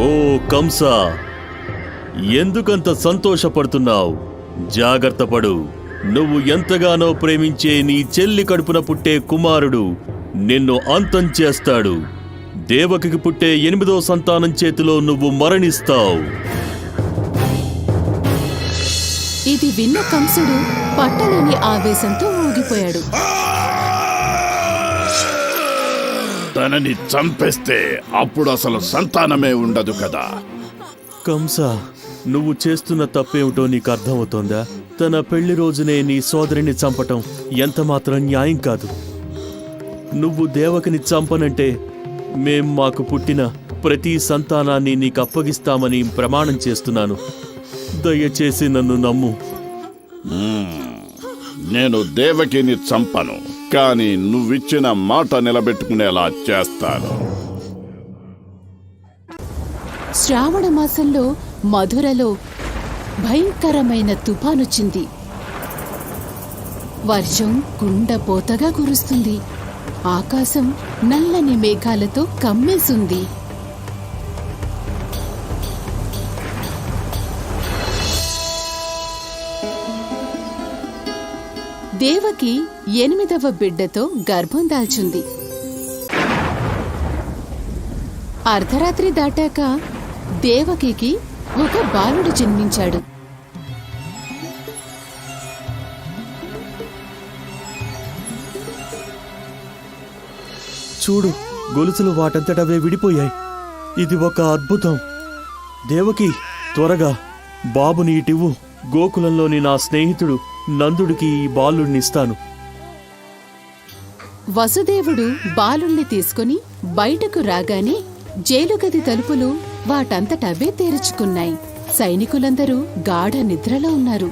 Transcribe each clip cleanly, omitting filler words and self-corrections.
ఓ కంస, ఎందుకంత సంతోషపడుతున్నావు? జాగ్రత్త పడు. నువ్వు ఎంతగానో ప్రేమించే నీ చెల్లి కడుపున పుట్టే కుమారుడు నిన్ను అంతం చేస్తాడు. దేవకికి పుట్టే 8వ సంతానం చేతిలో నువ్వు మరణిస్తావు. ఇది విన్న కంసుడు పట్టలేని ఆవేశంతో ఊగిపోయాడు. తనని చంపేస్తే అప్పుడు అసలు సంతానమే ఉండదు కదా. కంస, నువ్వు చేస్తున్న తప్పేమిటో నీకు అర్థమవుతోందా? తన పెళ్లి రోజునే నీ సోదరిని చంపటం ఎంతమాత్రం న్యాయం కాదు. నువ్వు దేవకిని చంపనంటే మేం మాకు పుట్టిన ప్రతి సంతానాన్ని నీకు అప్పగిస్తామని ప్రమాణం చేస్తున్నాను. దయచేసి నన్ను నమ్ము. నేను దేవకిని చంపను, కానీ నువ్విచ్చిన మాట నిలబెట్టుకునేలా చేస్తాను. శ్రావణ మాసంలో మధురలో భయంకరమైన తుఫానొచ్చింది. వర్షం కుండపోతగా కురుస్తుంది. ఆకాశం నల్లని మేఘాలతో కమ్మేసింది. దేవకి 8వ బిడ్డతో గర్భం దాల్చింది. అర్ధరాత్రి దాటాక దేవకికి ఒక బాలుడు జన్మించాడు. చూడు, గొలుసులు వాటంతటవే విడిపోయాయి. ఇది ఒక అద్భుతం. దేవకి, త్వరగా బాబుని ఇటివ్వు. గోకులంలోని నా స్నేహితుడు నందుడికి ఈ బాలుడినిస్తాను. వసుదేవుడు బాలుణ్ణి తీసుకుని బయటకు రాగానే జైలుగది తలుపులు వాటంతటవే తెరుచుకున్నాయి. సైనికులందరూ గాఢ నిద్రలో ఉన్నారు.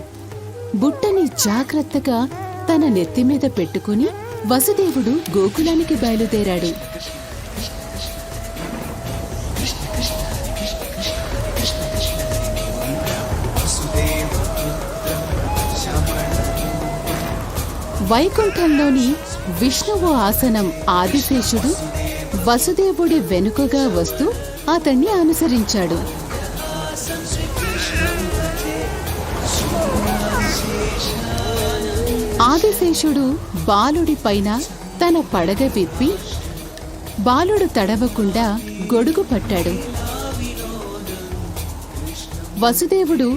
బుట్టని జాగ్రత్తగా తన నెత్తిమీద పెట్టుకుని వసుదేవుడు గోకులానికి బయలుదేరాడు. వైకుంఠంలోని విష్ణువు ఆసనం ఆదిశేషుడు వసుదేవుడి వెనుకగా వస్తూ అతన్ని అనుసరించాడు. ఆదిశేషుడు బాలుడి పైన తన పడగ విప్పి బాలుడు తడవకుండా గొడుగు పట్టాడు. వసుదేవుడు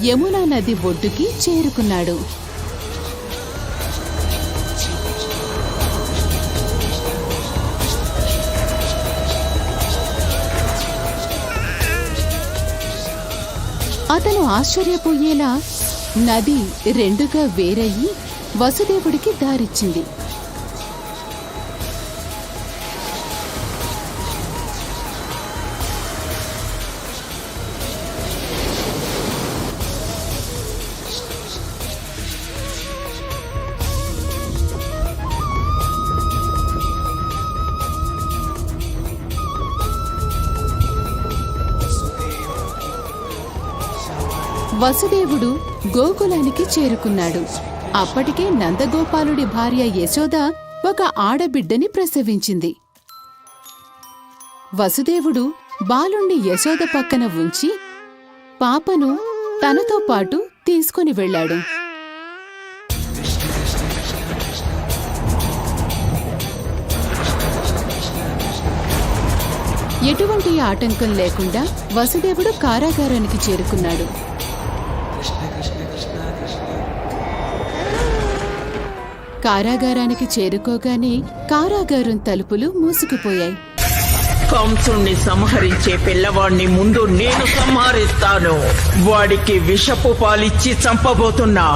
యమునా నది ఒడ్డుకి చేరుకున్నాడు. అతను ఆశ్చర్యపోయేలా నది 2గా వేరయ్యి వసుదేవుడికి దారిచ్చింది. వసుదేవుడు గోకులానికి చేరుకున్నాడు. అప్పటికే నందగోపాలుడి భార్య యశోద ఒక ఆడబిడ్డని ప్రసవించింది. వసుదేవుడు బాలుణ్ణి యశోద పక్కన ఉంచి పాపను తనతో పాటు తీసుకుని వెళ్ళాడు. ఎటువంటి ఆటంకం లేకుండా వసుదేవుడు కారాగారానికి చేరుకున్నాడు. కారాగారానికి చేరుకోగానే కారాగారం తలుపులు మూసుకుపోయాయి. కంసుణ్ణి సంహరించే పిల్లవాణ్ణి ముందు నేను సంహరిస్తాను. వాడికి విషపు పాలిచ్చి చంపబోతున్నా.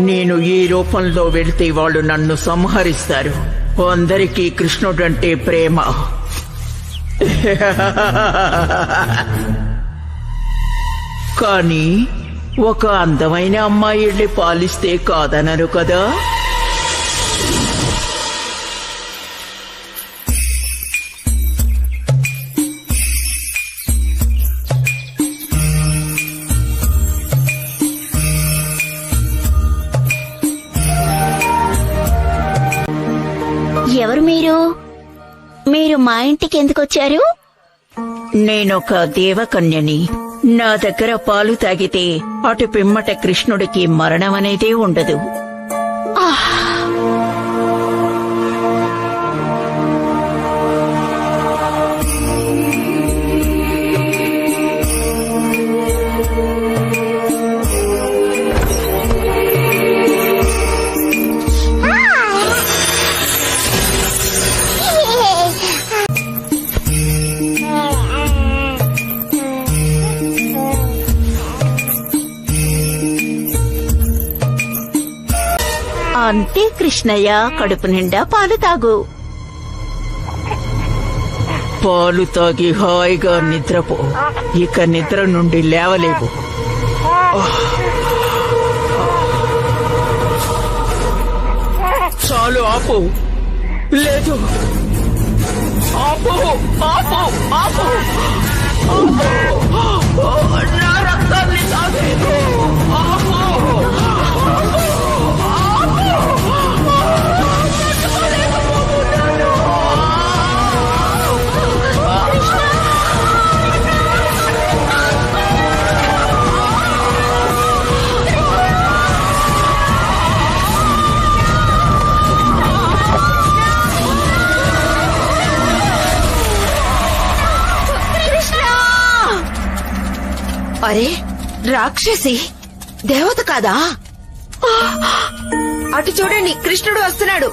నేను ఈ రూపంలో వెళితే వాళ్ళు నన్ను సంహరిస్తారు. అందరికీ కృష్ణుడంటే ప్రేమ. కానీ ఒక అందమైన అమ్మాయి వెళ్ళి పాలిస్తే కాదనరు కదా. మా ఇంటికి ఎందుకు వచ్చారు? నేనొక దేవకన్యని. నా దగ్గర పాలు తాగితే అటు పిమ్మట కృష్ణుడికి మరణం అనేదే ఉండదు. అంతే కృష్ణయ్య, కడుపు నిండా పాలు తాగు. పాలు తాగి హాయిగా నిద్రపో. ఇక నిద్ర నుండి లేవలేవు. చాలు, ఆపు. లేదు, ఆపు, ఆపు, ఆపు, ఆపు. నా రక్తాన్ని తాగేదు. ఆపు. అరే, రాక్షసి దేవత కాదా? అటు చూడండి, కృష్ణుడు వస్తున్నాడు.